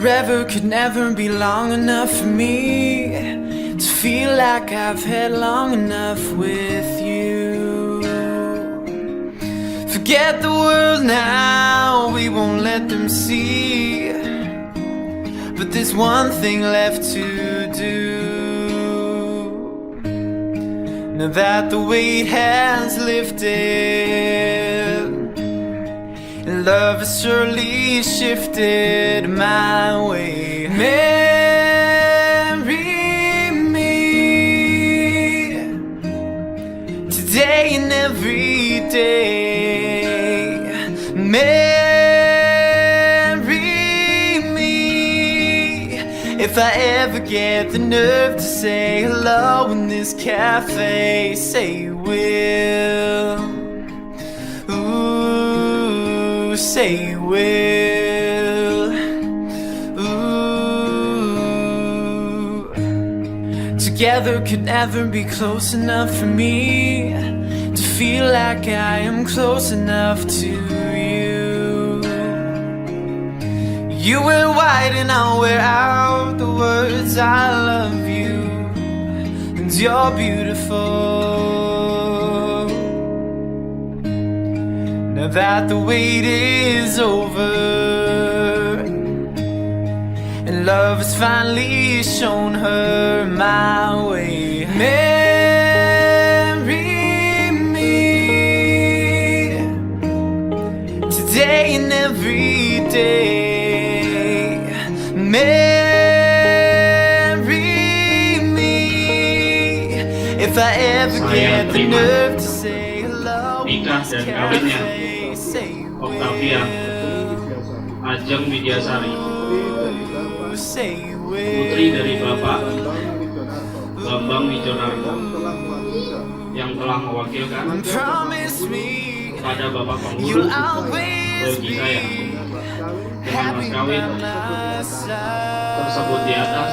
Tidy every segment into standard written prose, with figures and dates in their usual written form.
Forever could never be long enough for me to feel like I've had long enough with you. Forget the world now, we won't let them see. But there's one thing left to do. Now that the weight has lifted, and love has surely shifted my way. Marry me today and every day. Marry me if I ever get the nerve to say hello in this cafe. Say you will. Ooh, say you will. Ooh. Together could never be close enough for me to feel like I am close enough to you. You wear white and I'll wear out the words I love you, and you're beautiful. Now that the wait is over, and love has finally shown her my way. Marry me today and every day. Marry me if I ever get the nerve to say hello. Nikah dan kawinnya Octavia Ajeng Widyasari, putri dari Bapak Bambang Wijonarko, yang telah mewakilkan kepada Bapak Pengurus bagi saya dengan mas kawin tersebut di atas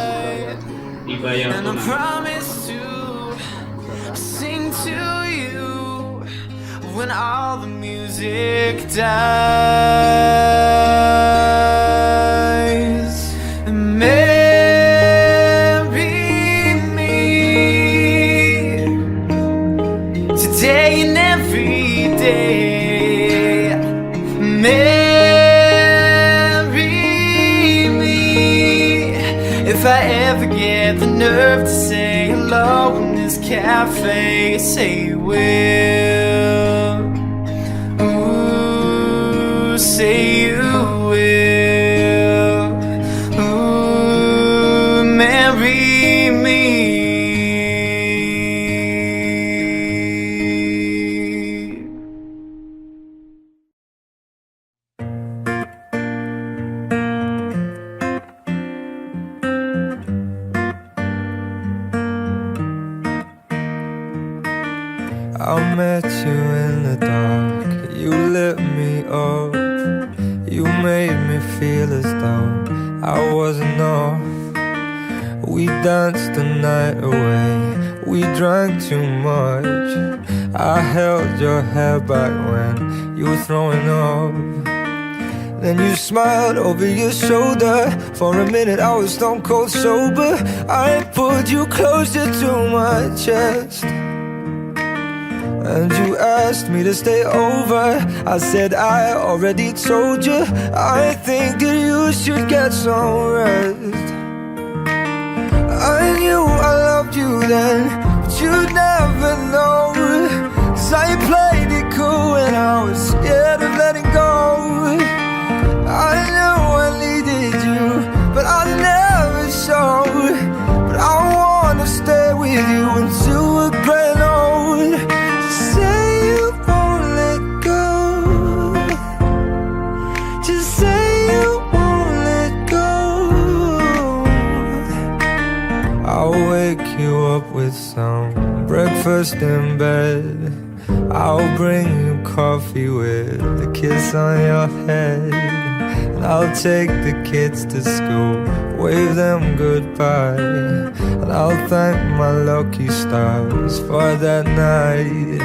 dibayar tunai. When all the music dies, marry me today and every day. Marry me if I ever get the nerve to say hello in this cafe. Say you will. Say you will. Ooh, marry me. I met you in the dark, you lit me up. You made me feel as though I wasn't off. We danced the night away, we drank too much. I held your hair back when you were throwing up. Then you smiled over your shoulder. For a minute I was stone cold sober. I pulled you closer to my chest, and you asked me to stay over. I said I already told you, I think that you should get some rest. I knew I loved you then, but you'd never know. 'Cause I played it cool and I was scared of letting go. I knew I needed you, but I never showed. But I wanna stay with you until we're grown old. Say you won't let go. Just say you won't let go. I'll wake you up with some breakfast in bed. I'll bring you coffee with a kiss on your head. And I'll take the kids to school, wave them goodbye. And I'll thank my lucky stars for that night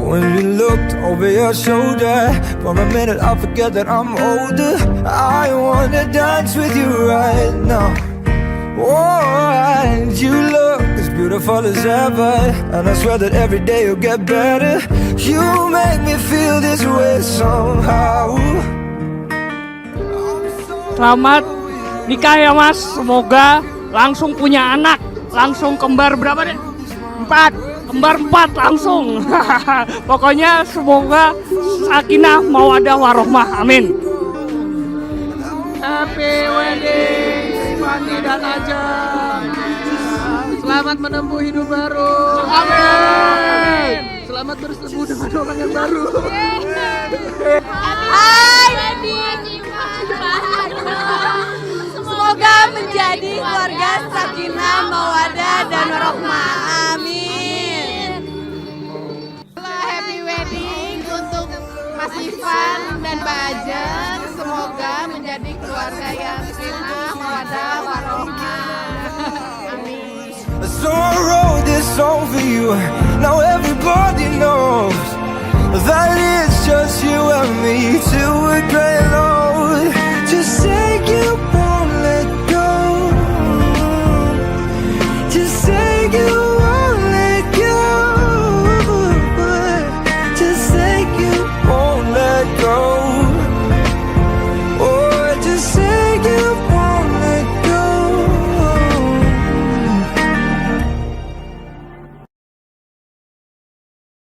When we looked over your shoulder, for a minute I forget that I'm older. I wanna dance with you right now. Oh, and you look as beautiful as ever, and I swear that every day you'll get better. You make me feel this way somehow. Selamat nikah ya Mas, semoga langsung punya anak, langsung kembar berapa deh? 4, kembar 4 langsung. Pokoknya semoga sakinah mawaddah warohmah, amin. Happy wedding Fandi dan Ajeng. Selamat menempuh hidup baru, amin. Selamat bertemu dengan orang yang baru. Semoga menjadi keluarga sakinah, mawaddah dan warohmah. Amin. Happy wedding untuk Mas Ivan dan Mbak Ajeng. Semoga menjadi keluarga yang sakinah, mawaddah, warohmah. Amin. So I wrote this song for you. Now everybody knows that it's just you and me till we're gray